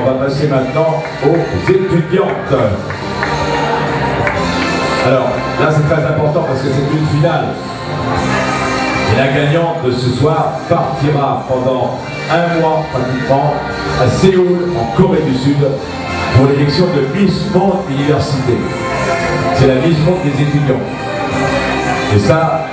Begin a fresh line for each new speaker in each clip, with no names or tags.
va passer maintenant aux étudiantes. Alors, là c'est très important parce que c'est une finale. Et la gagnante de ce soir partira pendant un mois pratiquement à Séoul, en Corée du Sud, pour l'élection de Miss Monde Université. C'est la Miss Monde des étudiants. Et ça,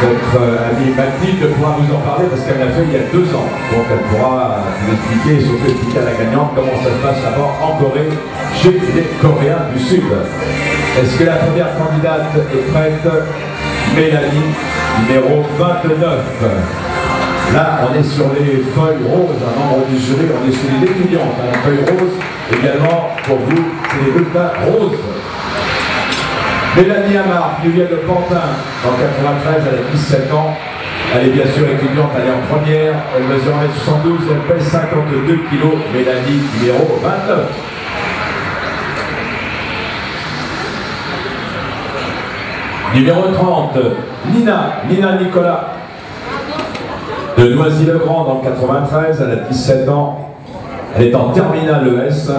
notre amie Mathilde pourra vous en parler parce qu'elle l'a fait il y a 2 ans. Donc elle pourra vous expliquer et surtout expliquer à la gagnante comment ça se passe là-bas en Corée, chez les Coréens du Sud. Est-ce que la première candidate est prête? Mélanie, numéro 29. Là, on est sur les feuilles roses, un membre du jury, on est sur les étudiantes. La feuille rose, également, pour vous, c'est les bulletins roses. Mélanie Amar, qui vient de Pantin, en 93, elle a 17 ans. Elle est bien sûr étudiante, elle est en première. Elle mesure 1m72, elle pèse 52 kg. Mélanie, numéro 29. Numéro 30, Nina Nicolas, de Noisy-le-Grand dans le 93, elle a 17 ans, elle est en terminale ES.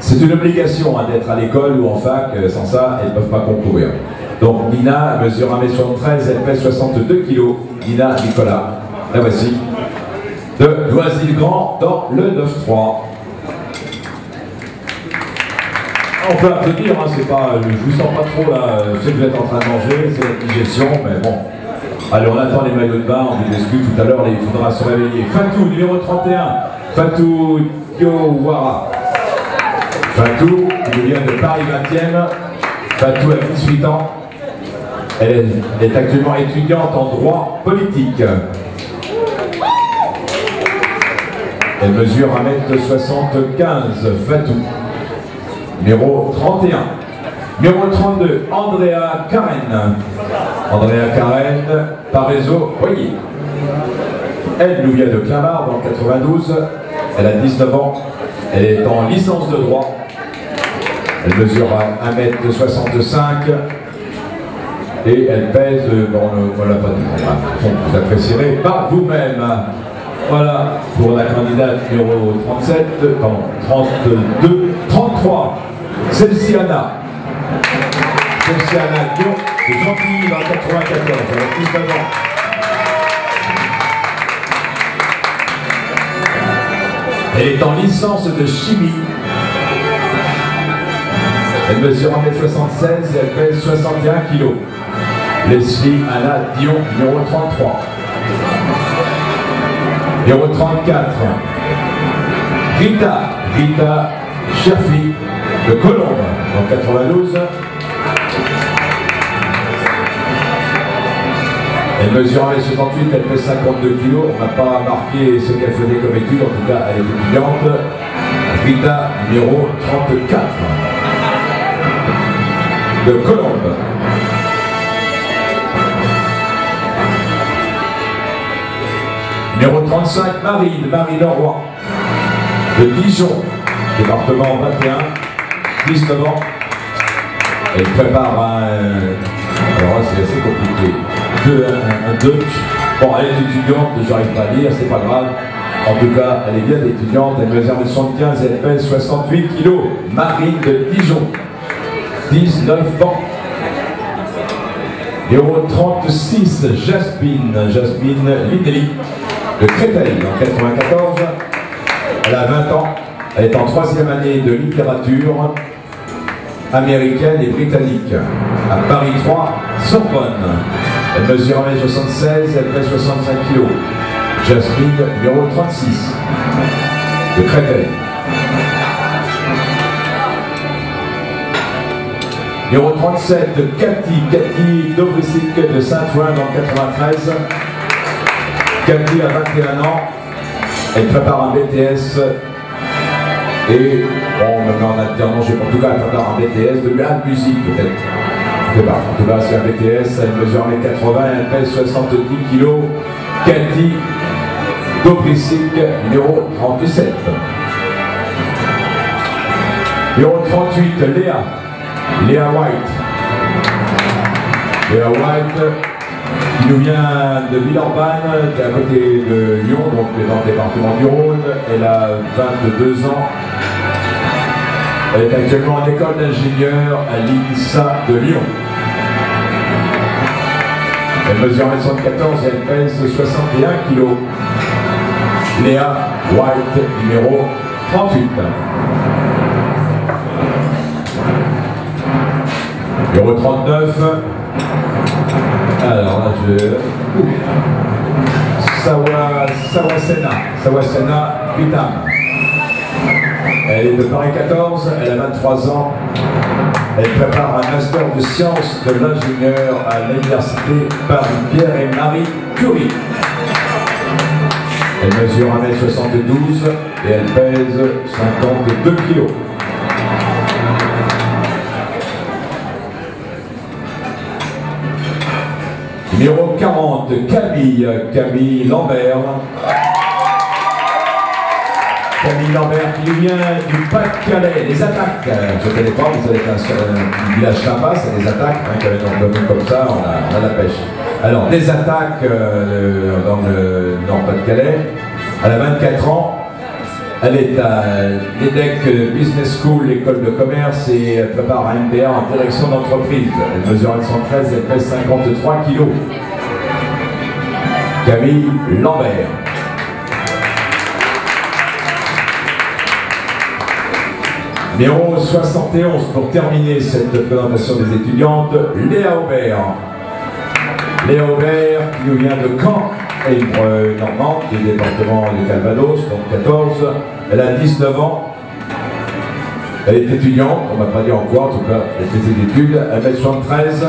C'est une obligation d'être à l'école ou en fac, sans ça, elles ne peuvent pas concourir. Donc Nina mesure 1m73, elle pèse 62 kg. Nina Nicolas, la voici, de Noisy-le-Grand dans le 9-3. On peut applaudir, hein, c'est pas, je vous sens pas trop là, je sais que vous êtes en train de manger, c'est la digestion, mais bon. Allez, on attend les maillots de bain, on vous discute tout à l'heure, il faudra se réveiller. Fatou, numéro 31, Fatou Diawara. Fatou, qui vient de Paris 20e. Fatou a 18 ans. Elle est actuellement étudiante en droit politique. Elle mesure 1m75, Fatou. Numéro 31. Numéro 32, Andrea Karen. Andrea Karen, par réseau, voyez. Elle nous vient de Clamart dans le 92. Elle a 19 ans. Elle est en licence de droit. Elle mesure 1m65. Et elle pèse, bon, on ne l'a pas dit, vous apprécierez par vous-même. Voilà, pour la candidate numéro 37, pardon, 32, 33, Celsiana. Celsiana Dion, de Gentilly dans le 94, elle a 19 ans. Elle est en licence de chimie. Elle mesure 1m76 et elle pèse 61 kg. Leslie Anna Dion, numéro 33. Numéro 34. Rita Cherfi de Colombes, en 92. Elle mesure 1m68, elle pèse 52 kg. On n'a pas marqué ce qu'elle faisait comme étude, en tout cas elle est étudiante. Rita, numéro 34. De Colombes. Numéro 35, Marie Leroy, de Dijon, département 21, 19 ans. Elle prépare alors là c'est assez compliqué, un Dutch. Bon, elle est étudiante, j'arrive pas à lire, c'est pas grave. En tout cas, elle est bien étudiante, elle mesure 75, elle pèse 68 kg. Marie de Dijon, 19 ans. Numéro 36, Jasmine Linelli, de Créteil, en 94. Elle a 20 ans. Elle est en 3e année de littérature américaine et britannique à Paris 3, Sorbonne. Elle mesure 1m76, elle pèse 65 kg. Jasmine, numéro 36, de Créteil. Numéro 37, Cathy Dobricic de Saint-Ouen dans le 93. Cathy a 21 ans, elle prépare un BTS et, bon, maintenant en alternance, en tout cas elle prépare un BTS de musique peut-être. Je sais pas, en tout cas c'est un BTS, elle mesure 1m80, elle pèse 70 kg. Cathy Dobricic, numéro 37. Numéro 38, Léa White. Léa White, qui nous vient de Villeurbanne, qui est à côté de Lyon, donc dans le département du Rhône. Elle a 22 ans. Elle est actuellement en école d'ingénieur à l'INSA de Lyon. Elle mesure 1m74 et elle pèse 61 kg. Léa White, numéro 38. Numéro 39. Alors là, Sawasena Bitam. Elle est de Paris 14, elle a 23 ans. Elle prépare un master de sciences de l'ingénieur à l'université Paris-Pierre et Marie Curie. Elle mesure 1m72 et elle pèse 52 kg. Numéro 40, Camille Lambert. Camille Lambert qui vient du Pas-de-Calais, les attaques. Je ne connais pas, vous savez qu'un village sympa, c'est des attaques, comme ça, on a la pêche. Alors, des attaques dans le Nord-Pas-de-Calais. Elle a 24 ans. Elle est à l'EDEC Business School, l'école de commerce, et elle prépare un MBA en direction d'entreprise. Elle mesure 1m113, elle pèse 53 kg. Camille Lambert. Numéro 71, pour terminer cette présentation des étudiantes, Léa Aubert. Léa Aubert qui nous vient de Caen, et Normande, du département du Calvados, donc 14. Elle a 19 ans. Elle est étudiante, on ne m'a pas dit en quoi, en tout cas, elle fait ses études, 1m73.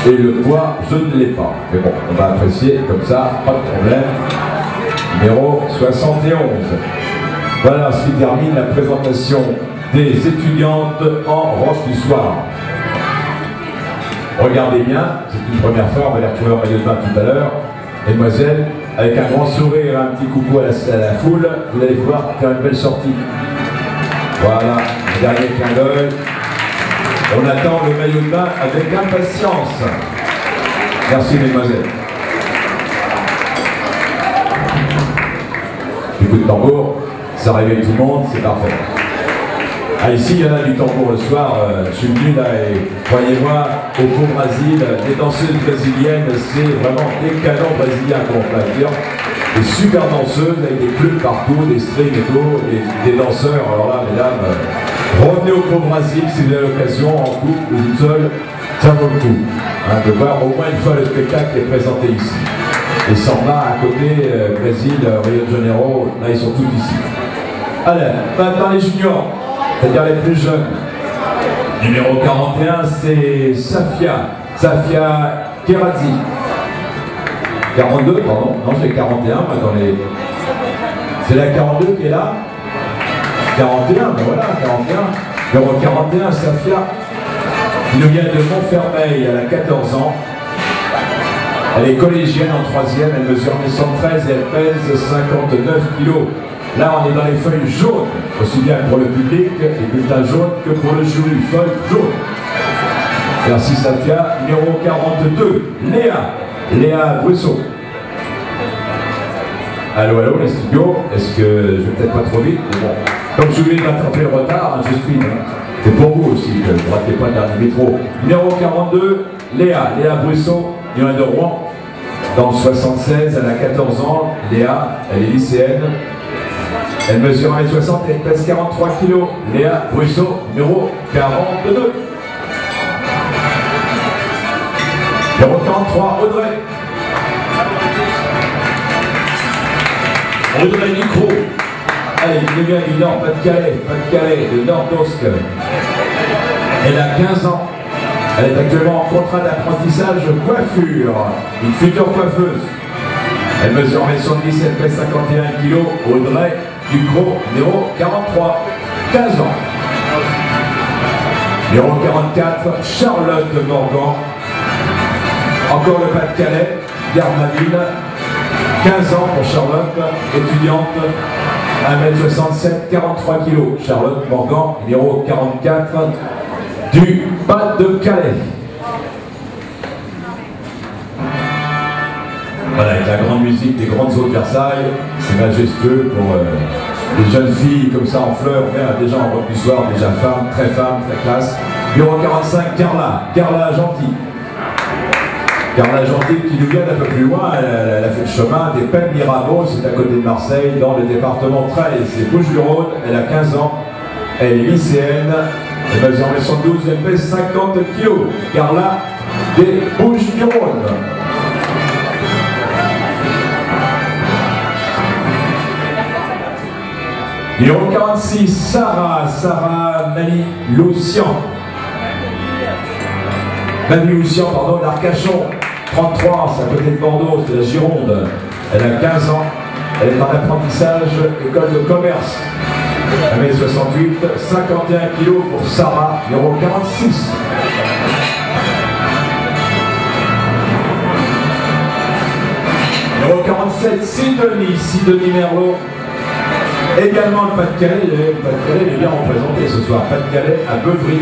Et le poids, je ne l'ai pas. Mais bon, on va apprécier comme ça, pas de problème. Numéro 71. Voilà ce qui termine la présentation des étudiantes en roche du soir. Regardez bien, c'est une première fois, on va les retrouver en maillot de bain tout à l'heure. Mesdemoiselles, avec un grand sourire et un petit coucou à la foule, vous allez pouvoir faire une belle sortie. Voilà, le dernier clin d'œil. On attend le maillot de bain avec impatience. Merci mesdemoiselles. Du coup de tambour, ça réveille tout le monde, c'est parfait. Ah, ici, il y en a du tambour le soir. Je suis venu là et croyez-moi, au Beau-Brésil, les danseuses brésiliennes, c'est vraiment des canons brésiliens, comme on peut dire. Des super danseuses avec des clubs partout, des strings et tout, des danseurs. Alors là, mesdames, revenez au Beau-Brésil si vous avez l'occasion, en couple ou toute seule, ça vaut le coup. Hein, de voir au moins une fois le spectacle qui est présenté ici. Et Samba à côté, Brésil, Rio de Janeiro, là ils sont tous ici. Allez, maintenant les juniors. C'est-à-dire les plus jeunes. Numéro 41, c'est Safia Keradzi. 42, pardon, non j'ai 41, moi dans les... C'est la 42 qui est là. 41, ben voilà, 41. Numéro 41, Safia, qui nous vient de Montfermeil, elle a 14 ans. Elle est collégienne en 3e, elle mesure 1m73 et elle pèse 59 kg. Là, on est dans les feuilles jaunes, aussi bien pour le public, les bulletins jaunes, que pour le jury, feuilles jaunes. Merci Safia. Numéro 42, Léa Brusseau. Allô, allô, les studios. Est-ce que je vais peut-être pas trop vite? Bon. Comme je voulais rattraper le retard, je speed. C'est pour vous aussi, que vous ne ratez pas le dernier métro. Numéro 42, Léa Brusseau, il vient de Rouen. Dans le 76, elle a 14 ans. Léa, elle est lycéenne. Elle mesure 1m60 et elle pèse 43 kg. Léa Brusseau, numéro 42. Numéro 43, Audrey Ducrot. Allez, qui vient du Nord Pas-de-Calais, de Nord-Osque. Elle a 15 ans. Elle est actuellement en contrat d'apprentissage coiffure. Une future coiffeuse. Elle mesure 1m70, elle pèse 51 kg. Audrey Ducrot, numéro 43, 15 ans. Numéro 44, Charlotte Morgan. Encore le Pas-de-Calais, Garde-la-Ville. 15 ans pour Charlotte, étudiante, 1m67, 43 kg. Charlotte Morgan, numéro 44, du Pas-de-Calais. Voilà, avec la grande musique des grandes eaux de Versailles, c'est majestueux pour les jeunes filles comme ça en fleurs, déjà en robe du soir, déjà femme, très classe. Numéro 45, Carla Gentil. Carla Gentil qui nous vient d'un peu plus loin, elle a fait le chemin des Pennes Mirabeau, c'est à côté de Marseille, dans le département 13, c'est Bouches-du-Rhône, elle a 15 ans, elle est lycéenne, elle mesure 112, elle pèse 50 kg. Carla des Bouches-du-Rhône. Numéro 46, Sarah Mani-Loucian, pardon, d'Arcachon, 33, c'est à côté de Bordeaux, c'est la Gironde. Elle a 15 ans, elle est en apprentissage, école de commerce. 1m68, 51 kg pour Sarah, numéro 46. Numéro 47, Sidonie Merlot. Également le Pas-de-Calais, il est bien représenté ce soir. Pas-de-Calais à Beuvry.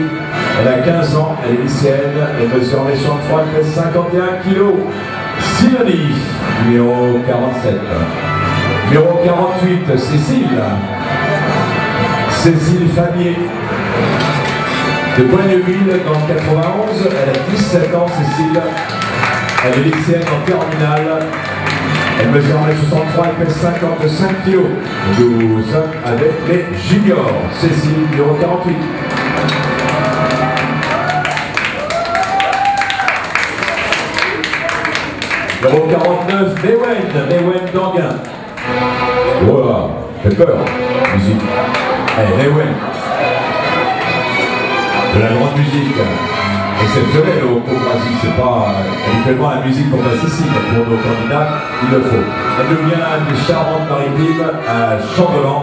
Elle a 15 ans, elle est lycéenne, elle mesure 1m63, elle pèse 51 kg. Sidonie, numéro 47. Numéro 48, Cécile Famier. De Boigneville dans le 91, elle a 17 ans, Cécile. Elle est lycéenne en terminale. Elle mesure 1m63, elle pèse 55 kg. Nous sommes avec les juniors. Cécile, numéro 48. Numéro 49, Mewen d'Anguin. Voilà, fait peur, musique. Allez, Mewen. De la grande musique. Exceptionnelle au Brésil, c'est pas habituellement la musique qu'on passe ici, mais pour nos candidats, il le faut. Elle nous vient des Charentes-Maritimes à Chambelan.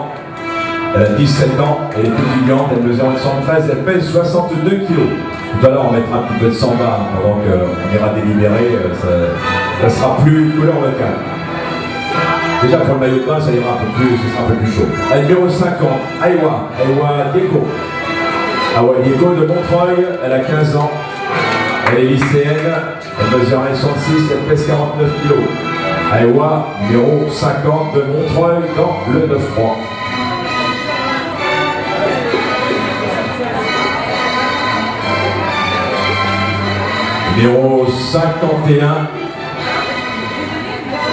Elle a 17 ans, elle est étudiante, elle mesure 113, elle pèse 62 kg. Tout à l'heure, on mettra un petit peu de samba pendant qu'on ira délibérer, ça sera plus couleur locale. Déjà pour le maillot de bain, ça ira un peu plus chaud. Elle numéro 50, Aïwa Diego. Diego de Montreuil, elle a 15 ans, elle est lycéenne, elle mesure 1m66, elle pèse 49 kg. Aïwa, numéro 50 de Montreuil dans le 9-3. Numéro 51,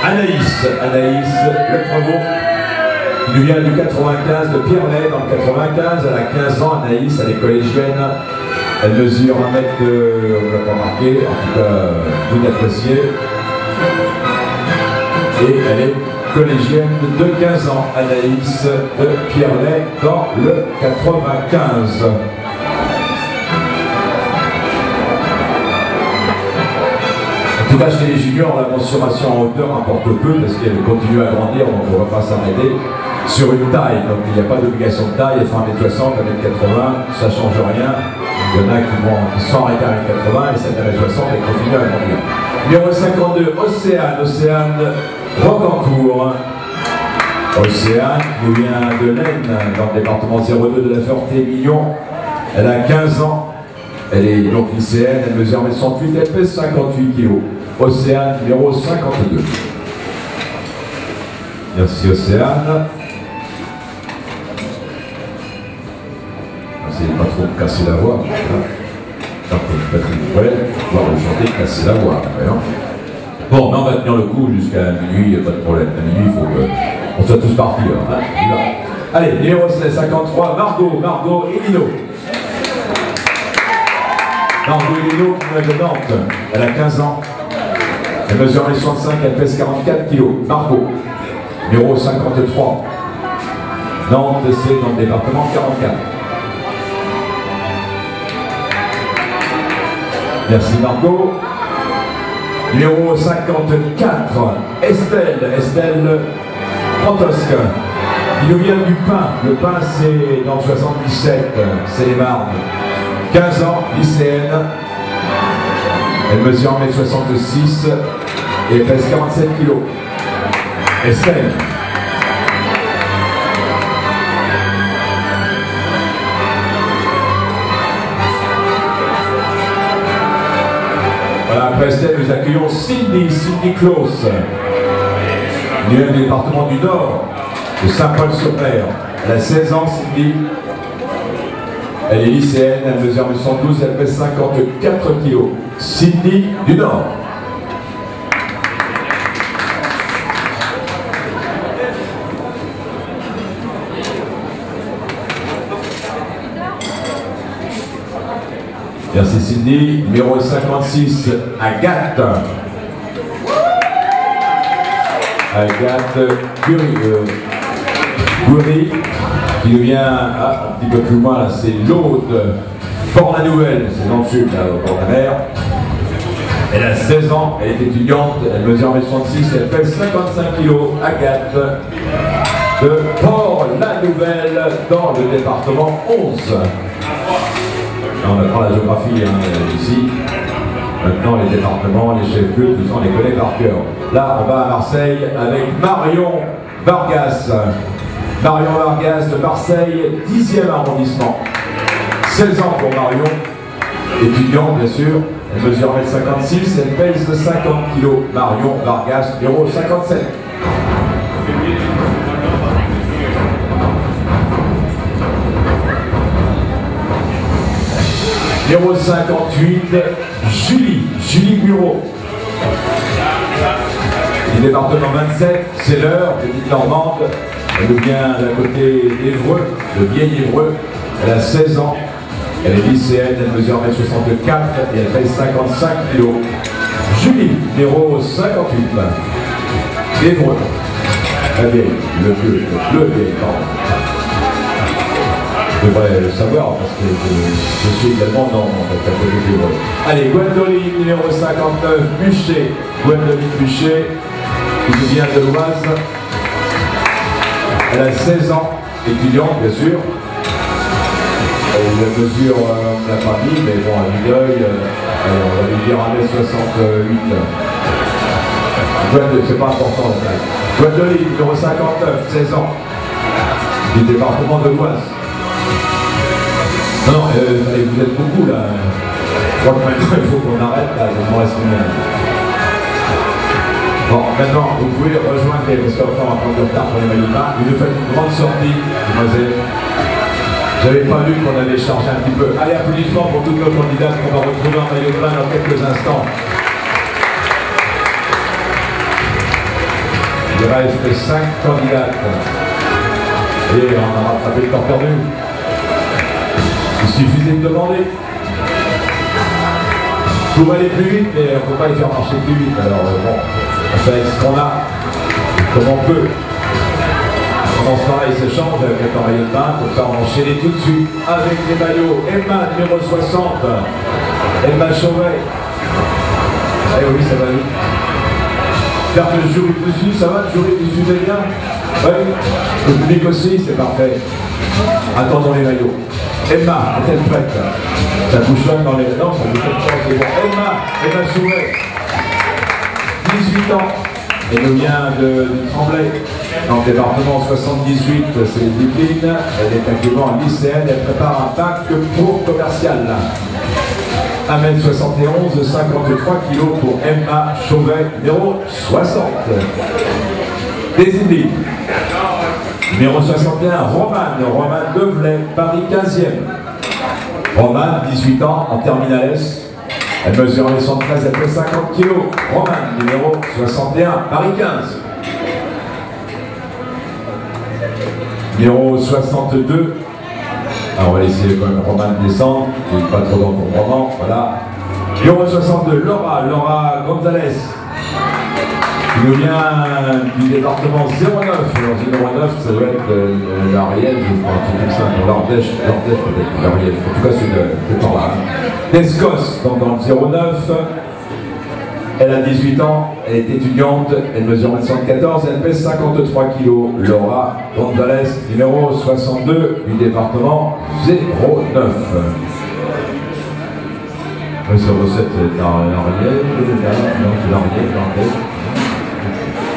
Anaïs Le Prevot, qui nous vient du 95 de Pierrelet dans le 95, elle a 15 ans, Anaïs, elle est collégienne, elle mesure 1 mètre de, on ne l'a pas marqué, en tout cas vous l'appréciez, et elle est collégienne de 15 ans, Anaïs de Pierrelet dans le 95. En tout cas, chez les juniors, la mensuration en hauteur importe peu parce qu'elle continue à grandir, donc on ne va pas s'arrêter sur une taille. Donc il n'y a pas d'obligation de taille, elle fait 1m60, 1m80, ça ne change rien. Il y en a qui sont arrêtés à 1m80 et 7m60 et continuent à grandir. Numéro 52, Océane Rocancourt. Océane nous vient de l'Aisne, dans le département 02 de la Ferté-Mignon. Elle a 15 ans. Elle est donc lycéenne, elle mesure 1m68, elle pèse 58 kg. Océane, numéro 52. Merci Océane. Essayez pas trop de casser la voix. Patrick Bruel, pouvoir le chanter, casser la voix. Bon, mais on va tenir le coup jusqu'à minuit, pas de problème. À minuit, il faut qu'on soit tous partis. Hein. Allez, numéro 53, Margot Elino. Margot Elino qui vient de Nantes, elle a 15 ans, elle mesure 1m65, elle pèse 44 kg. Margot, numéro 53. Nantes, c'est dans le département 44. Merci Margot. Numéro 54, Estelle Protosque. Il nous vient du Pin. Le Pin, c'est dans le 77, c'est les Marnes. 15 ans, lycéenne. Elle mesure 1m66 et elle pèse 47 kg. Estelle. Voilà, après Estelle, nous accueillons Sydney Klaus. du département du Nord, de Saint-Paul-sur-Mer. Elle a 16 ans, Cindy. Elle est lycéenne, elle mesure 112, elle pèse 54 kilos. Cindy du Nord. Merci Cindy. Numéro 56, Agathe. Agathe Goury, qui devient un petit peu plus loin, là, c'est l'Aude, Port-la-Nouvelle, c'est dans le sud, là, au bord de la mer. Elle a 16 ans, elle est étudiante, elle mesure 1m66 et elle pèse 55 kg. Agathe de Port-la-Nouvelle, dans le département 11. On apprend la géographie ici. Maintenant, les départements, les chefs-lieux, tout ça, on les connaît par cœur. Là, on va à Marseille avec Marion Vargas. Marion Vargas de Marseille, 10e arrondissement. 16 ans pour Marion, étudiante bien sûr. Elle mesure 1m56, elle pèse 50 kg. Marion Vargas, numéro 57. Numéro 58, Julie Bureau. Du département 27, c'est l'heure, petite Normande. Elle vient d'à côté d'Évreux, le vieil Évreux. Elle a 16 ans. Elle est lycéenne, elle mesure 1m64 et elle pèse 55 kg. Julie, numéro 58. Évreux. La vieille, le vieil, pardon. Je devrais le savoir parce que je suis également dans la catégorie d'Évreux. Allez, Gwendoline, numéro 59, Bûcher. Gwendoline Bûcher, qui vient de l'Oise. Elle a 16 ans, étudiante bien sûr. Elle mesure, on ne l'a pas dit, mais bon, à vue d'œil, on va lui dire 1m68. Gwendoline, c'est pas important la taille. Gwendoline, numéro 59, 16 ans, du département de l'Oise. Non, vous êtes beaucoup là. Je crois que maintenant il faut qu'on arrête là, il m'en reste combien. Bon, maintenant vous pouvez rejoindre les restaurateurs à prendre du retard pour les maillots de bain. Vous nous faites une grande sortie, mademoiselle. J'avais pas vu qu'on avait chargé un petit peu. Allez, applaudissements pour toutes nos candidates qu'on va retrouver en maillot de bain dans quelques instants. Il reste 5 candidates. Et on a rattrapé le temps perdu. Il suffisait de demander. Pour aller plus vite, mais on ne peut pas les faire marcher plus vite. Alors bon, on fait avec ce qu'on a, comme on peut. Pendant ce temps-là, il se change avec le maillot de bain. Pour ça, on va enchaîner tout de suite avec les maillots. Emma, numéro 60. Emma Chauvet. Eh oui, ça va vite. J'espère que le jury vous suit, ça va, le jury vous suivez bien? Oui. Le public aussi, c'est parfait. Attendons les maillots. Emma, est-elle prête? Ça bouchonne dans les... Non, ça bouchonne pas, c'est bon. Emma Chouet, 18 ans. Elle nous vient de Tremblay, dans le département 78, c'est les Yvelines. Elle est actuellement lycéenne, elle prépare un bac pro commercial. 1m71, 53 kg pour Emma Chauvet, numéro 60. Des Yvelines. Numéro 61, Romane Develay, Paris 15e. Romane, 18 ans, en terminale S. Elle mesure 1m73, elle fait 50 kg. Romane, numéro 61, Paris 15. Numéro 62. Alors on va laisser quand même Romane descendre, il n'est pas trop d'encombrement, voilà. Numéro 62, Laura Gonzalez. Il nous vient du département 09. Alors 09, ça doit être l'Ariège, je crois, un truc comme ça. L'Ardèche peut-être, l'Ariège. En tout cas, c'est par là. Descos, donc dans le 09. Elle a 18 ans, elle est étudiante, elle mesure 1m74, elle pèse 53 kg. Laura Gonzalez, numéro 62 du département 09. Oui, c'est recette l'Ariège, l'Ardèche.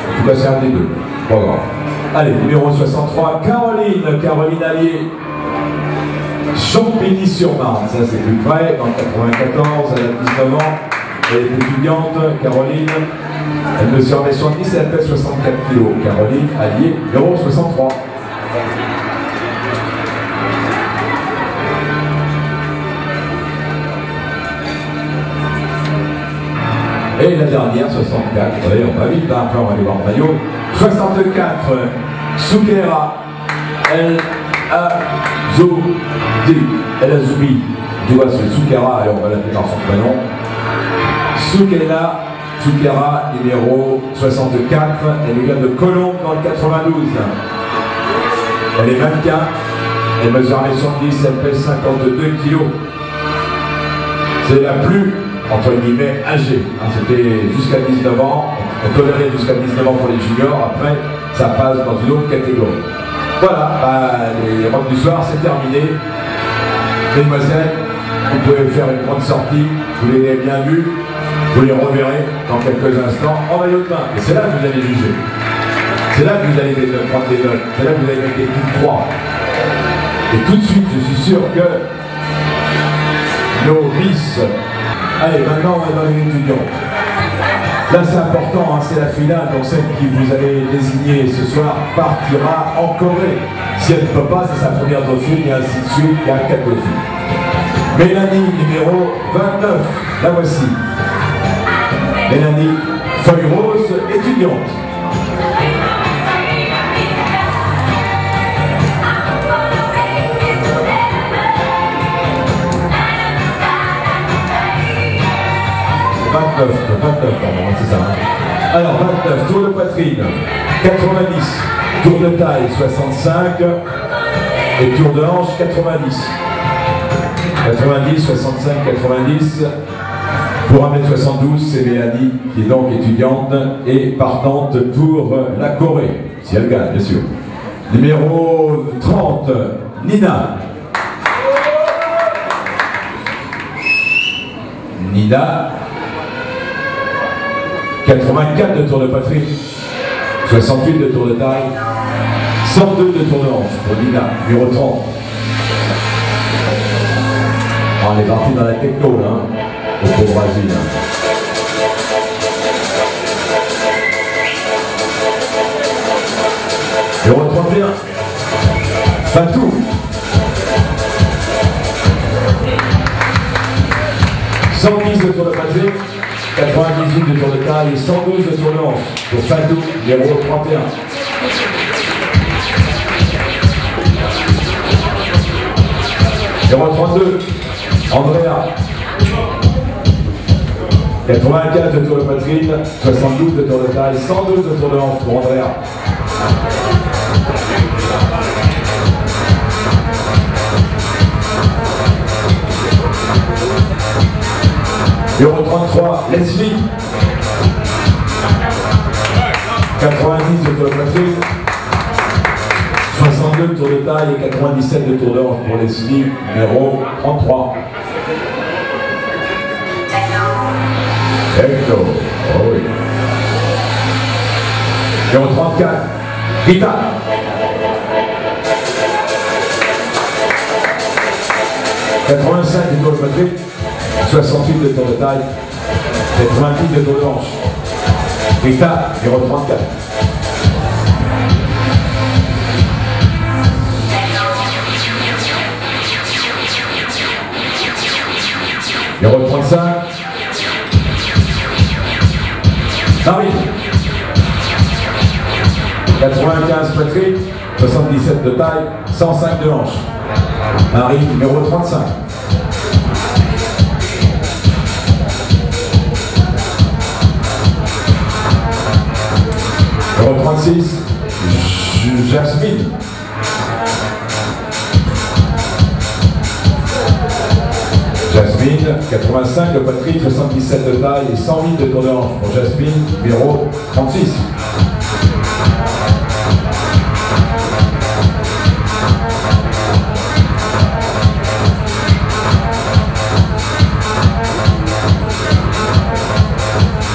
En tout cas, c'est un des deux. Pas grave. Allez, numéro 63, Caroline Allier. Champigny-sur-Marne, ça c'est plus près, dans le 94, elle a 19 ans. Elle est étudiante, Caroline. Elle mesure 1m70 et elle pèse 64 kg. Caroline Allier, numéro 63. Et la dernière, 64. Allez, on va vite, hein, après on va aller voir le maillot. 64, Soukera El Azoubi. Tu vois, c'est Soukera, et on va l'appeler par son prénom. Soukera, numéro 64. Elle vient de Colombes dans le 92. Elle est mannequin. Elle mesure 1m70, elle pèse 52 kg. C'est la plus, entre guillemets, âgée. Hein, c'était jusqu'à 19 ans. On tolérait jusqu'à 19 ans pour les juniors. Après, ça passe dans une autre catégorie. Voilà, les robes du soir, c'est terminé. Mesdemoiselles, vous pouvez faire une grande sortie. Vous les avez bien vus. Vous les reverrez dans quelques instants en maillot de bain. Et c'est là que vous allez juger. C'est là que vous allez prendre des notes. C'est là que vous allez mettre des petites croix. Et tout de suite, je suis sûr que nos Miss. Allez, maintenant on va dans les étudiants. Là c'est important, hein, c'est la finale, donc celle qui vous avez désignée ce soir partira en Corée. Si elle ne peut pas, c'est sa première dauphine, et ainsi de suite, il y a 4 dauphines. Mélanie, numéro 29, la voici. Mélanie, feuille rose, étudiante. Pardon, c'est ça. Hein. Alors, 29, tour de poitrine, 90, tour de taille, 65, et tour de hanche, 90. 90, 65, 90. Pour 1m72, c'est Mélanie, qui est donc étudiante et partante pour la Corée, si elle gagne, bien sûr. Numéro 30, Nina. Nina. 84 de tour de poitrine, 68 de tour de taille, 102 de tour de hanche pour Nina, numéro 30. On est parti dans la techno là, au Brésil. Numéro 31, Fatou. 110 de tour de poitrine, 98 de tour de taille et 112 de tour de hanche pour Fatou, numéro 31. Numéro 32, Andrea. 95 de tour de poitrine, 72 de tour de taille, 112 de tour de hanche pour Andrea. Numéro 33, Leslie. 90 de tour de poitrine, 62 de tour de taille et 97 de tour de hanche pour Leslie, numéro 33. Hector, oh oui. Numéro 34, Rita. 85 de tour de poitrine, 68 de tour de taille, 90 de tour de hanche. Rita, numéro 34. Numéro 35. Marie. 95 poitrine, 77 de taille, 105 de hanche. Marie, numéro 35. Numéro 36, Jasmine. Jasmine, 85 de poitrine, 77 de taille et 108 de tour de hanche pour Jasmine, numéro 36.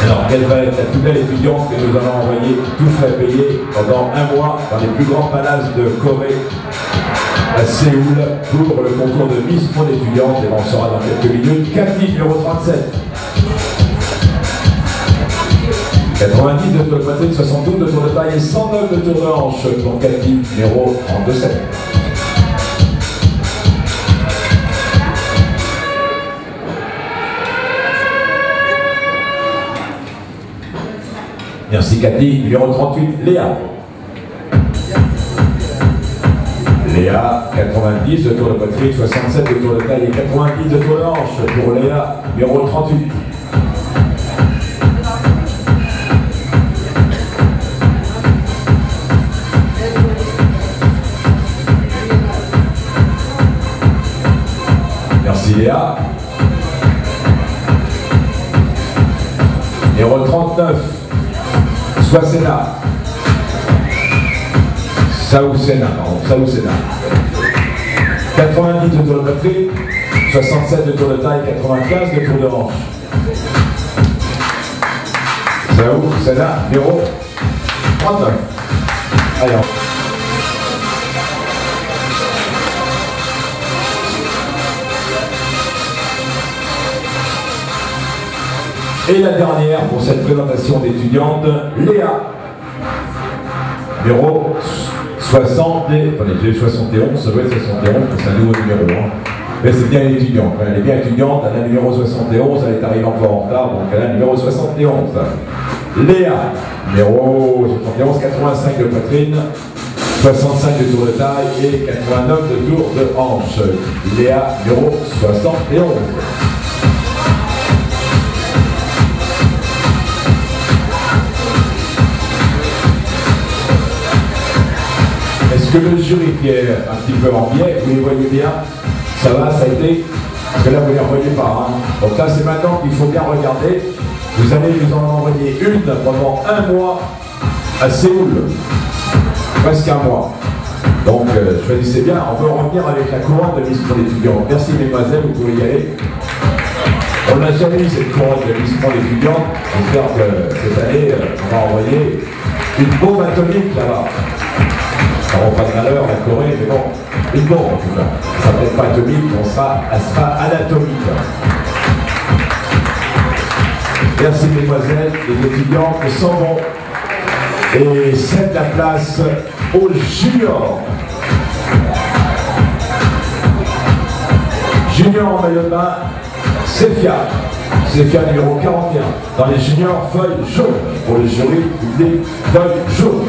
Alors, quelle va être la plus belle étudiante que nous allons envoyer tout frais payés pendant un mois dans les plus grands palaces de Corée à Séoul pour le concours de Miss Monde étudiante, et on sera dans quelques minutes. Cathy, numéro 37. 90 de tour de poitrine, 72 de tour de taille et 109 de tour de hanche pour Cathy, numéro 32-7. Merci Cathy, numéro 38, Léa. Léa, 90 de tour de poitrine, 67 de tour de taille et 90 de tour de hanche pour Léa, numéro 38. Merci Léa. Numéro 39, Soisena. Saoussena, pardon, Saoussena. 90 de tour de poitrine, 67 de tour de taille, 95 de tour de hanche. Saoussena, numéro 39. Allez, et la dernière pour cette présentation d'étudiante, Léa. Numéro 60, attendez, j'ai 71, ça doit être 71, c'est un nouveau numéro. Hein. Mais c'est bien étudiante, elle est bien étudiante, elle a le numéro 71, elle est arrivée encore en retard, donc elle a le numéro 71. Léa, numéro 71, 85 de poitrine, 65 de tour de taille et 89 de tour de hanche. Léa, numéro 71. Est-ce que le jury qui est un petit peu en biais, vous les voyez bien? Ça va, ça a été? Parce que là, vous ne les revoyez pas. Hein. Donc là, c'est maintenant qu'il faut bien regarder. Vous allez nous en envoyer une pendant un mois à Séoul. Presque un mois. Donc, choisissez bien. On peut revenir avec la couronne de Miss pour l'étudiant. Merci, mesdemoiselles, vous pouvez y aller. On n'a jamais eu cette couronne de Miss pour l'étudiant. J'espère que cette année, on va envoyer une bombe atomique là-bas. Ça n'aura pas de valeur, la Corée, mais bon, une bombe en tout cas. Ça ne sera pas atomique, elle sera anatomique. Merci mesdemoiselles, les étudiants qui s'en vont. Et cède la place aux juniors. Junior en maillot de bain, Séphia. Séphia numéro 41. Dans les juniors, feuille jaune. Pour le jury public, feuille jaune.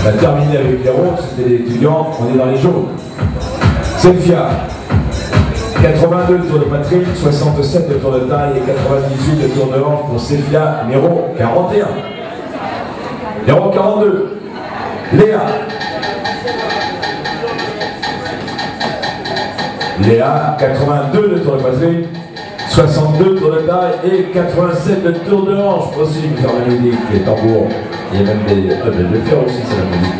On a terminé avec les ronds, c'était les étudiants, on est dans les jaunes. Séphia, 82 de tour de poitrine, 67 de tour de taille et 98 de tour de hanche pour Séphia, numéro 41. Numéro 42, Léa. Léa, 82 de tour de poitrine, 62 tours de taille et 87 de tour de hanche. Aussi, nous avons la musique, les tambours. Il y a même des... je vais le faire aussi, c'est la musique.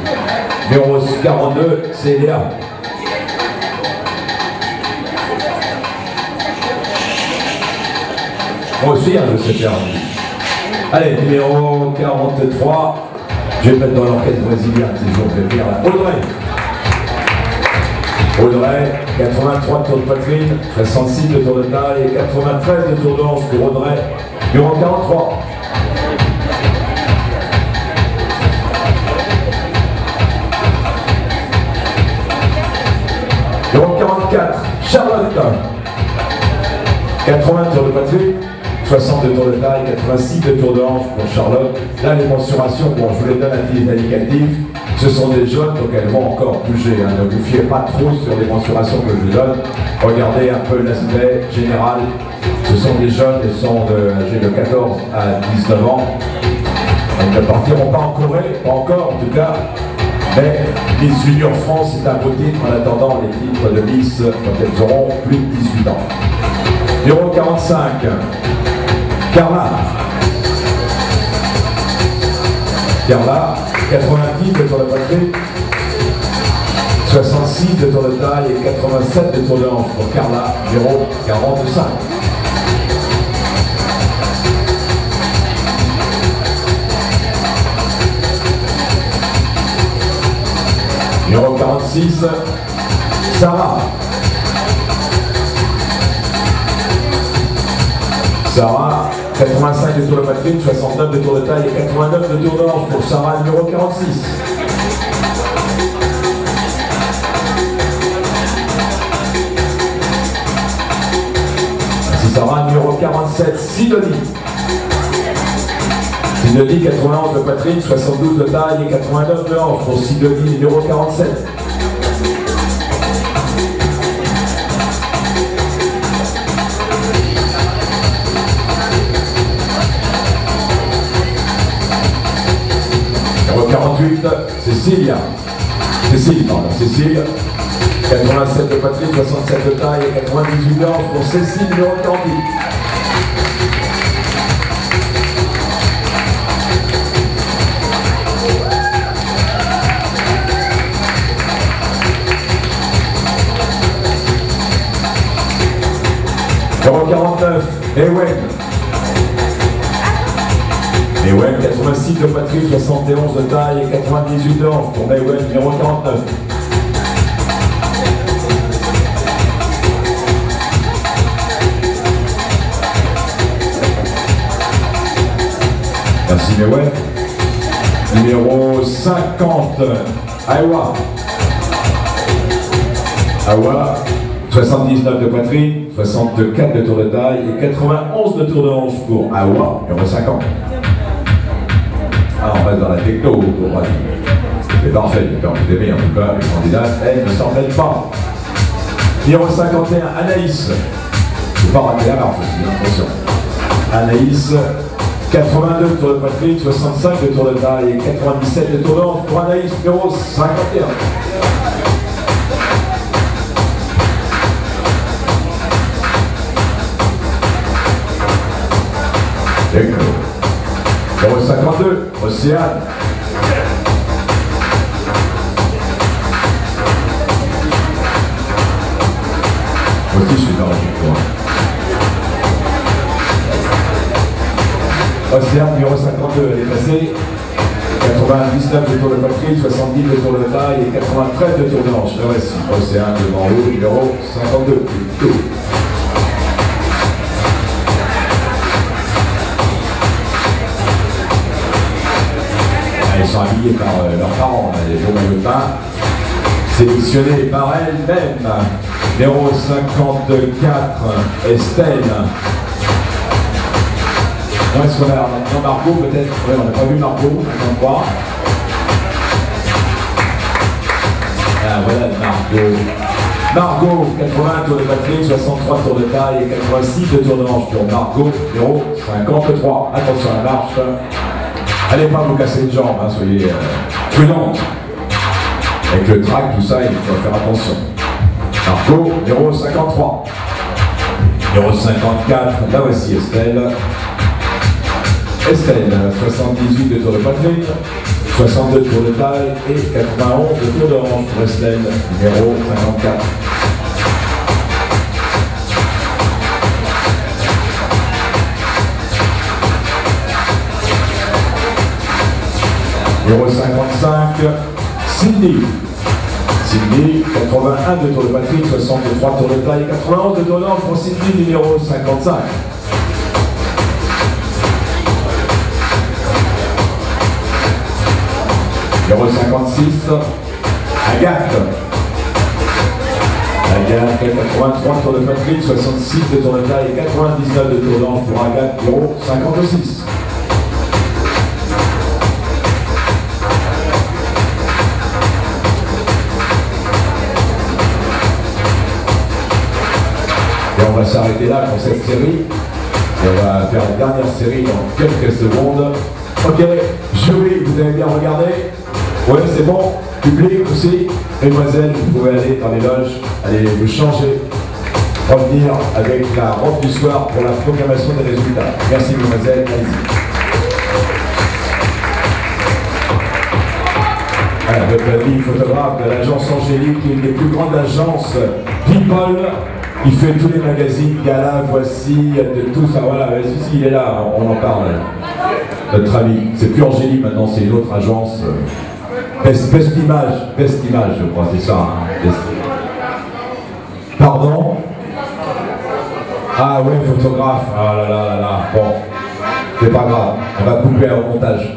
Numéro 42, c'est Léa. Moi aussi, hein, je sais faire. Allez, numéro 43. Je vais mettre dans l'orchestre brésilien, c'est toujours je vais dire là. Audrey, 83 de tour de poitrine, 66 de tour de taille et 93 de tour de hanche pour Audrey, numéro 43. Numéro 44, Charlotte, 80 de tour de poitrine, 60 de tour de taille, 86 de tour de hanche pour Charlotte. Là, les mensurations, bon, je vous les donne à titre indicatif. Ce sont des jeunes, donc elles vont encore bouger. Hein. Ne vous fiez pas trop sur les mensurations que je vous donne. Regardez un peu l'aspect général. Ce sont des jeunes, ils sont âgés de 14 à 19 ans. Ils ne partiront pas en Corée, pas encore en tout cas. Mais Miss Junior France est un beau titre en attendant les titres de Miss quand elles auront plus de 18 ans. Numéro 45, Carla. Carla, 90 de tour de poitrine, 66 de tour de taille et 87 de tour de hanche pour Carla, numéro 45. Numéro 46, Sarah. Sarah, 85 de tour de poitrine, 69 de tour de taille et 89 de tour de hanche pour Sarah numéro 46. Ainsi Sarah numéro 47, Sidonie. Sidonie 91 de poitrine, 72 de taille et 89 de hanche pour Sidonie numéro 47. Numéro 48, Cécile, pardon, Cécile, 87 de poitrine, 67 de taille et 98 de hanche pour Cécile numéro 48. Numéro 49, Ewen. Ewen, 86 de poitrine, 71 de taille et 98 de hanche pour Ewen, numéro 49. Merci Ewen. Numéro 50, Awa. Awa, 79 de poitrine, 64 de tour de taille et 91 de tour de hanche pour Awa, numéro 50. Ah, on passe dans la techno pour Brady. C'est parfait, j'ai envie d'aimer en tout cas, les candidats, elles ne s'en mêlent pas. Numéro 51, Anaïs. Il ne faut pas rater la marche aussi, attention. Anaïs, 82 de tour de poitrine, 65 de tour de taille et 97 de tour de hanche pour Anaïs, numéro 51. Numéro 52, Océane. Moi aussi je suis dans la victoire. Océane, numéro 52, elle est passée. 99 de tour de poitrine, 70 de tour de taille et 93 de tour de hanche. Le récit, Océane devant haut, numéro 52. Ils sont habillés par leurs parents, les beaux maillots de bain, sélectionnés par elles-mêmes. Numéro 54, Estelle. Non, est-ce qu'on a maintenant Margot peut-être? Oui, on n'a pas vu Margot, on croit. Ah, voilà Margot. Margot, 80 tours de poitrine, 63 tours de taille et 86 de tours de hanche pour Margot, numéro 53. Attention à la marche. Allez pas vous casser une jambe, hein, soyez prudents. Avec le track, tout ça, il faut faire attention. Margot, numéro 53. Numéro 54, là voici Estelle. Estelle, 78 de tour de poitrine, 62 de tour de taille et 91 de tour de hanche pour Estelle, numéro 54. Numéro 55, Sydney. Sydney, 81 de tour de poitrine, 63 tours de taille, 91 de tour de hanche pour Sydney, numéro 55. Numéro 56, Agathe. Agathe, 83 tours de poitrine, 66 de tour de taille et 99 de tour de hanche pour Agathe, numéro 56. Et on va s'arrêter là pour cette série. Et on va faire la dernière série dans quelques secondes. Ok, jury, vous avez bien regardé? Ouais, c'est bon. Public aussi. Mesdemoiselles, vous pouvez aller dans les loges, allez vous changer, revenir avec la robe du soir pour la proclamation des résultats. Merci mesdemoiselles, allez-y. Voilà, votre ami photographe de l'agence Angélique, qui est une des plus grandes agences People. Il fait tous les magazines, Gala, Voici, de tout ça. Voilà, si, il est là, on en parle. Notre ami, c'est plus Angélique maintenant, c'est une autre agence. Best Image, je crois, c'est ça. Hein. Pardon? Ah ouais, photographe. Ah là là là là. Bon. C'est pas grave, on va couper au montage.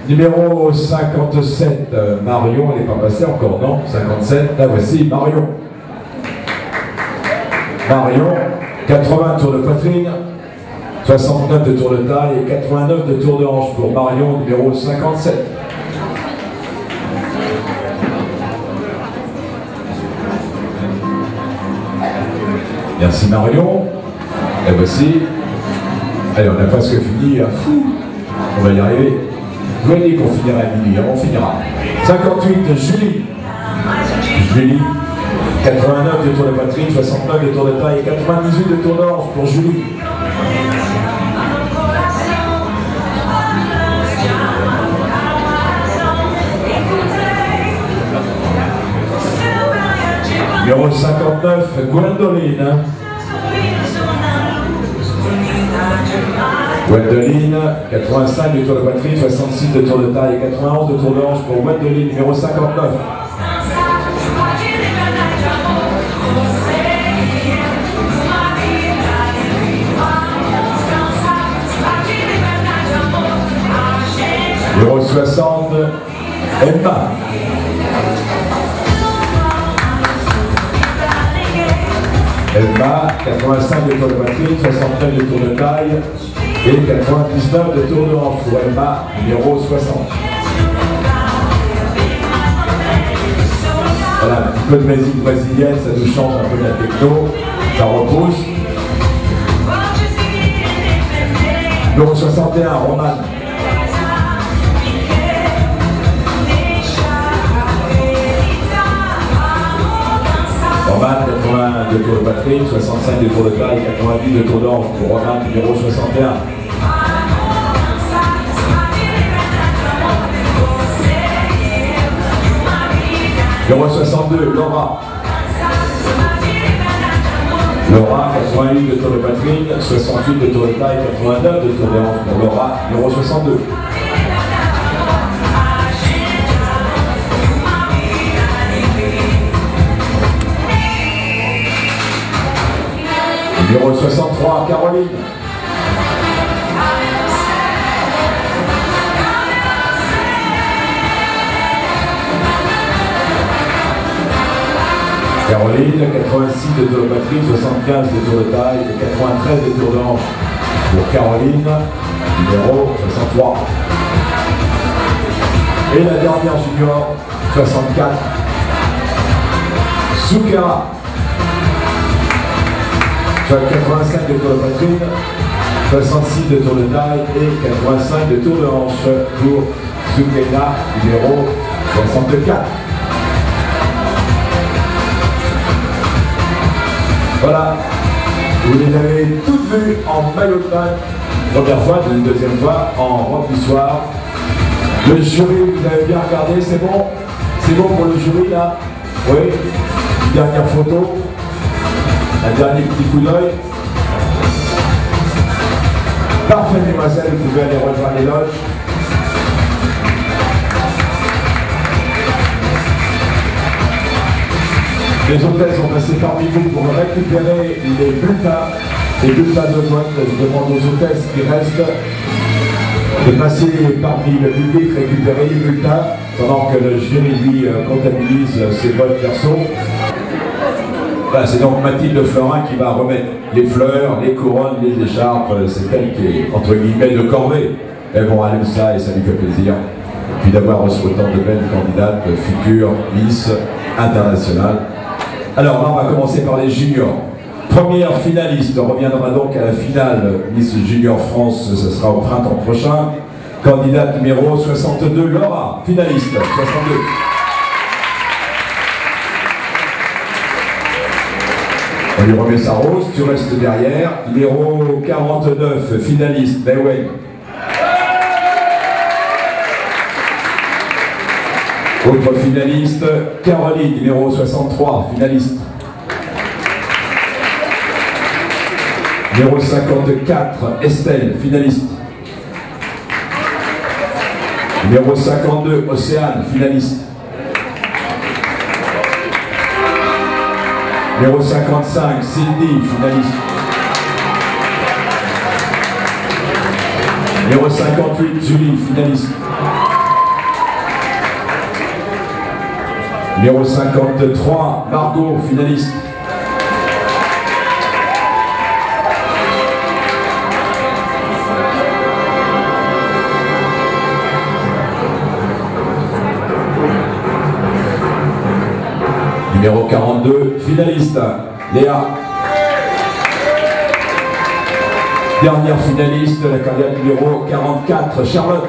Numéro 57, Marion, elle n'est pas passée encore, non? 57, la voici, Marion. Marion, 80 tours de poitrine, 69 de tour de taille et 89 de tour de hanche pour Marion, numéro 57. Merci Marion. Et voici. Allez, on a presque fini. On va y arriver. Je vous ai dit qu'on finirait à minuit, on finira. 58, Julie. Julie. 89 de tour de poitrine, 69 de tour de taille et 98 de tour de hanche pour Julie. Numéro 59, Gwendoline. Gwendoline, 85 de tour de poitrine, 66 de tour de taille et 91 de tour de hanche pour Gwendoline, numéro 59. Numéro 60, Emma. Emma, 85 de tour de poitrine, 69 de tour de taille et 99 de tour de hanche pour Emma, numéro 60. Voilà, un petit peu de musique brésilienne, ça nous change un peu de la techno, ça repousse. Numéro 61, Roman. Roman, 80 de tour de poitrine, 65 de tour de taille, 90 de tour de hanche pour Roman, numéro 61. Numéro 62, Laura. Laura, 88 de tour de poitrine, 68 de tour de taille, 89 de tour de hanche pour Laura, numéro 62. Numéro 63, Caroline. Caroline, 86 de tour de poitrine, 75 de tour de taille et 93 de tour de hanche. Pour Caroline, numéro 63. Et la dernière junior, 64. Soukera. 85 de tour de poitrine, 66 de tour de taille et 85 de tour de hanche pour Soukera, numéro 64. Voilà, vous les avez toutes vues en maillot de bain, première fois, deuxième fois en robe du soir. Le jury, vous avez bien regardé, c'est bon? C'est bon pour le jury là? Oui, dernière photo. Un dernier petit coup d'œil. Parfait, mesdemoiselles, vous pouvez aller rejoindre les loges. Les hôtesses sont passées parmi vous pour récupérer les bulletins de vote. Je demande aux hôtesses qui restent de passer parmi le public, récupérer les bulletins, pendant que le jury lui comptabilise ses votes perso. Voilà, c'est donc Mathilde Florin qui va remettre les fleurs, les couronnes, les écharpes. C'est elle qui est, entre guillemets, de corvée. Mais bon, elle aime ça et ça lui fait plaisir. Et puis d'avoir reçu autant de belles candidates, futures Miss internationales. Alors là, on va commencer par les juniors. Première finaliste, on reviendra donc à la finale Miss Junior France, ce sera au printemps prochain. Candidate numéro 62, Laura, finaliste, 62. On lui remet sa rose, tu restes derrière. Numéro 49, finaliste, Beway. Autre finaliste, Caroline, numéro 63, finaliste. Numéro 54, Estelle, finaliste. Numéro 52, Océane, finaliste. Numéro 55, Sydney, finaliste. Numéro 58, Julie, finaliste. Numéro 53, Margot, finaliste. Numéro 42, finaliste, Léa. Dernière finaliste, la candidate numéro 44, Charlotte.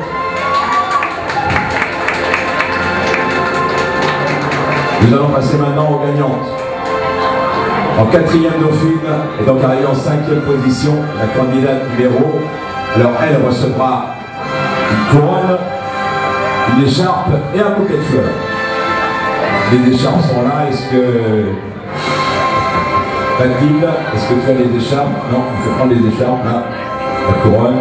Nous allons passer maintenant aux gagnantes. En quatrième dauphine, et donc arrivée en cinquième position, la candidate numéro. Alors elle recevra une couronne, une écharpe et un bouquet de fleurs. Les écharpes sont là. Est-ce que Mathilde, est-ce que tu as les écharpes? Non, il faut prendre les écharpes là. La couronne.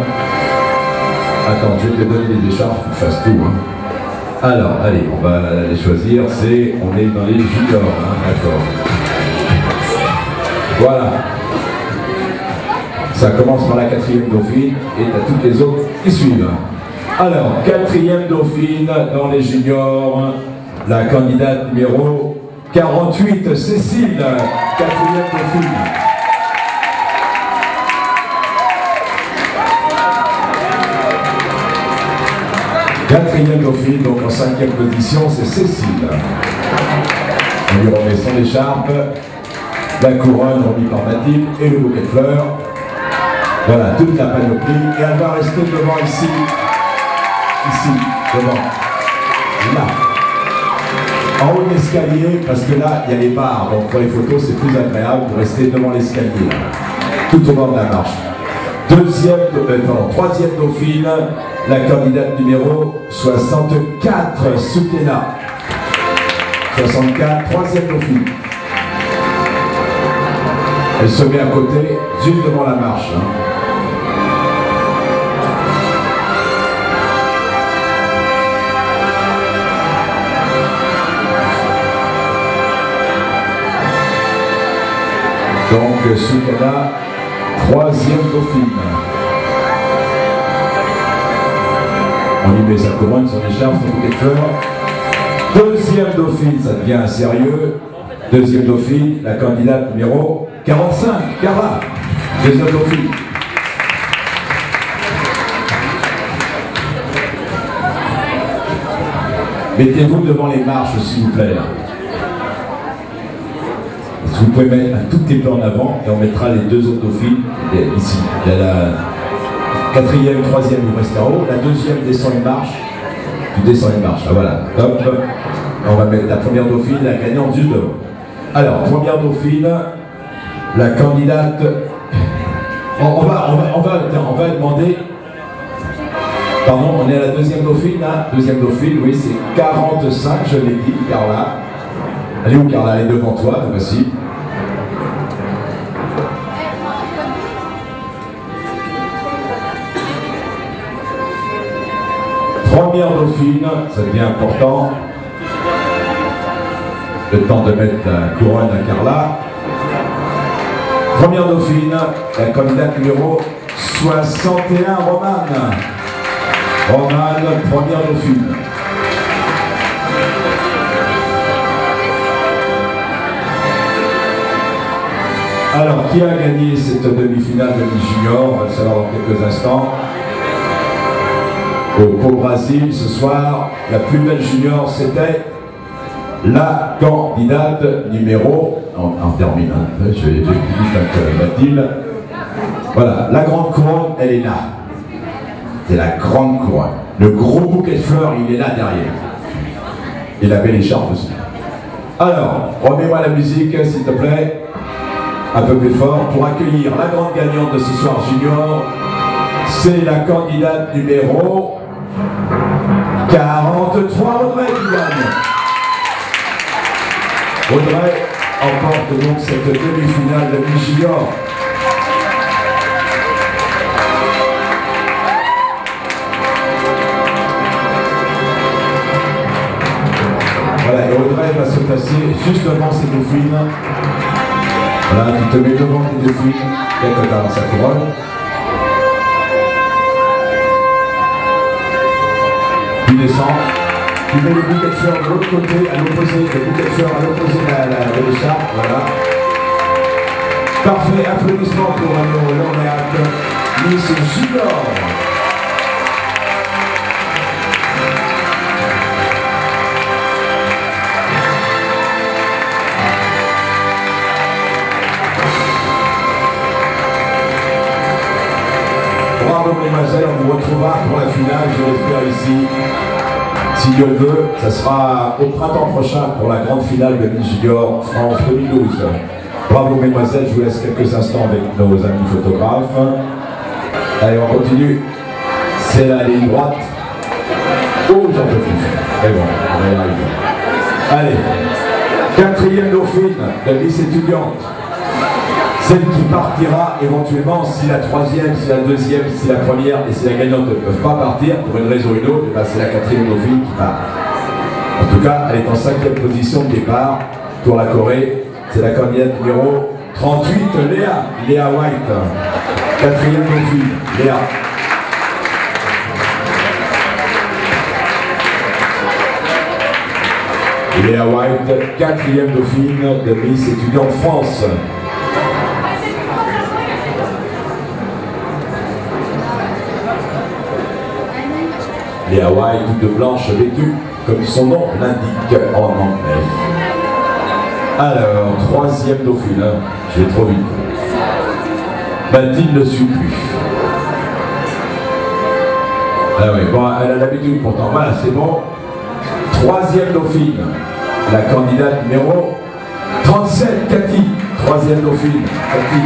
Attends, je vais te donner les écharpes, il faut que je fasse tout. Hein. Alors, allez, on va les choisir. On est dans les juniors, hein, d'accord. Voilà. Ça commence par la quatrième dauphine et à toutes les autres qui suivent. Alors, quatrième dauphine dans les juniors. La candidate numéro 48, Cécile, quatrième dauphine. Quatrième dauphine, donc en cinquième position, c'est Cécile. On lui remet son écharpe, la couronne remise par Mathilde et le bouquet de fleurs. Voilà, toute la panoplie. Et elle va rester devant ici. Ici, devant. Là. En haut de l'escalier, parce que là, il y a les barres, donc pour les photos, c'est plus agréable de rester devant l'escalier, tout au bord de la marche. Troisième dauphine, la candidate numéro 64, Soukéna. 64, troisième dauphine. Elle se met à côté, juste devant la marche. Hein. Donc, Soukéna, troisième dauphine. On y met sa couronne, son écharpe, son bouquet de fleurs. Deuxième dauphine, ça devient sérieux. Deuxième dauphine, la candidate numéro 45, Carla. Deuxième dauphine. Mettez-vous devant les marches, s'il vous plaît. Là. Vous pouvez mettre un tout petit peu en avant et on mettra les deux autres dauphines ici. Il y a la quatrième, troisième, vous restez en haut. La deuxième descend une marche. Tu descends une marche. Ah, voilà. Hop. On va mettre la première dauphine, la gagnante juste devant. Alors, première dauphine, la candidate. On va demander. Pardon, on est à la deuxième dauphine là. Deuxième dauphine, oui, c'est 45, je l'ai dit, Carla. Elle est où, Carla? Elle est devant toi, voici. Première dauphine, ça devient important. Le temps de mettre la couronne à Carla. Première dauphine, la candidate numéro 61, Romane. Romane, première dauphine. Alors, qui a gagné cette demi-finale de mi-junior? On va le savoir dans quelques instants. Au Brésil, ce soir, la plus belle junior, c'était la candidate numéro... On termine, hein. Je vais finir avec Mathilde. Voilà, la grande couronne, elle est là. C'est la grande couronne. Le gros bouquet de fleurs, il est là derrière. Et la belle écharpe aussi. Alors, remets-moi la musique, s'il te plaît. Un peu plus fort pour accueillir la grande gagnante de ce soir junior. C'est la candidate numéro 43, Audrey, qui gagne. Audrey emporte donc cette demi-finale de mi-junior. Voilà, et Audrey va se placer juste devant ses dauphines. Voilà, tu te mets devant tes dauphines, dès que tu as sa couronne. descend, tu mets le bouquet de fleurs de l'autre côté, à l'opposé, le bouquet de fleurs à l'opposé de l'écharpe, voilà. Parfait, applaudissements pour nos lauréates, Miss Junior. Bravo mesdemoiselles, on vous retrouvera pour la finale, je l'espère ici. Si Dieu le veut, ça sera au printemps prochain pour la grande finale de Miss Junior France 2012. Bravo mesdemoiselles, je vous laisse quelques instants avec nos amis photographes. Allez, on continue. C'est la ligne droite. Oh, j'en peux plus. Mais bon, on va y arriver. Allez, quatrième dauphine de Miss étudiante. Celle qui partira éventuellement si la troisième, si la deuxième, si la première et si la gagnante ne peuvent pas partir pour une raison ou une autre, c'est la quatrième dauphine qui part. En tout cas, elle est en 5e position de départ pour la Corée. C'est la candidate numéro 38, Léa White. Quatrième dauphine, Léa. Léa White, quatrième dauphine de Miss étudiante France. Léa White, toute blanche vêtue, comme son nom l'indique en anglais. Alors, troisième dauphine, je vais trop vite. Mathilde ne suit plus. Ah oui, bon, elle a l'habitude pourtant. Voilà, c'est bon. Troisième dauphine, la candidate numéro 37, Cathy. Troisième dauphine, Cathy.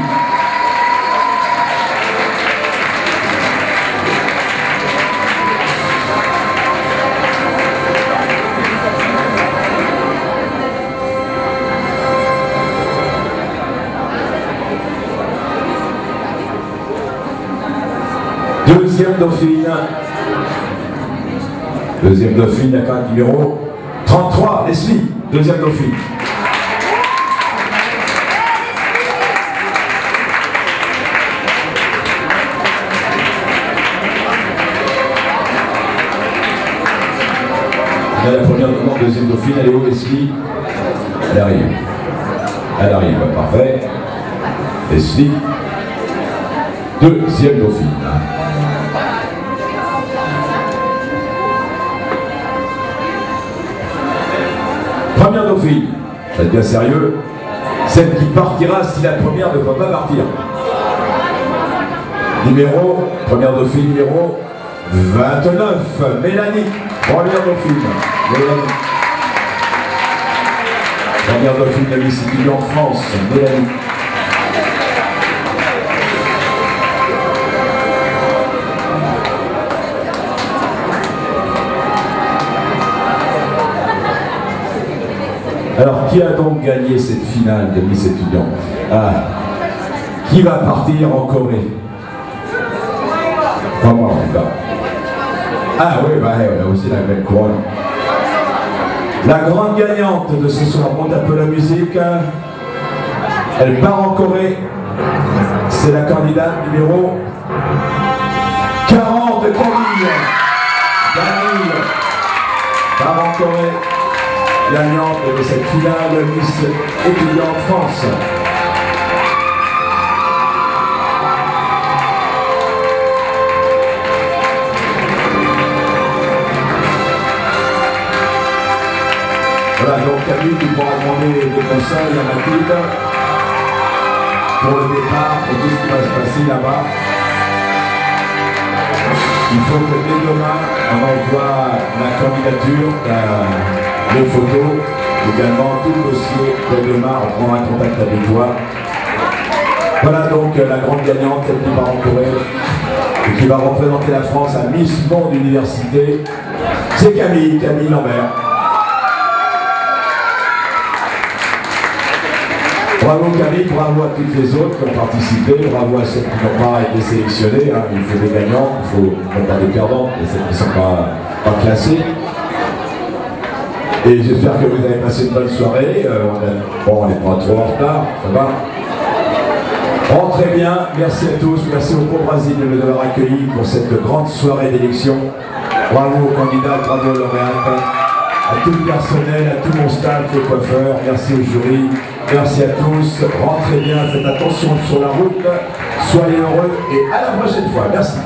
Deuxième dauphine. Deuxième dauphine, la carte numéro 33, Leslie. Deuxième dauphine. Là, la première demande, deuxième dauphine, elle est où, Leslie? Elle arrive. Elle arrive, parfait. Leslie. Deuxième dauphine. Première dauphine, ça va être bien sérieux, celle qui partira si la première ne peut pas partir. Première dauphine numéro 29, Mélanie. Première dauphine, Mélanie. Première dauphine de Miss étudiante France, Mélanie. Alors, qui a donc gagné cette finale de Miss étudiante? Qui va partir en Corée? Pas moi, en tout cas. Ah oui, bah, on a aussi la belle couronne. La grande gagnante de ce soir, monte un peu la musique. Elle part en Corée. C'est la candidate numéro 40, Camille. Camille part en Corée. Gagnante de cette finale de Miss étudiante France. Voilà, donc Camille, tu pourras demander des conseils à Mathilde pour le départ, pour tout ce qui va se passer là-bas. Il faut que dès demain, on envoie la candidature, les photos, également tout le dossier. Dès demain, on prendra contact avec toi. Voilà donc la grande gagnante, celle qui part en Corée et qui va représenter la France à Miss Monde Université. C'est Camille Lambert. Bravo Camille, bravo à toutes les autres qui ont participé, bravo à celles qui n'ont pas été sélectionnées. Hein. Il faut des gagnants, il faut pas des perdants, et celles qui ne sont pas classées. Et j'espère que vous avez passé une bonne soirée. On n'est pas trop en retard, ça va. Rentrez bien, merci à tous, merci au Pro Brasil de nous avoir accueillis pour cette grande soirée d'élection. Bravo aux candidats, bravo aux lauréates, à tout le personnel, à tout mon staff, les coiffeurs, merci au jury, merci à tous, rentrez bien, faites attention sur la route, soyez heureux et à la prochaine fois, merci.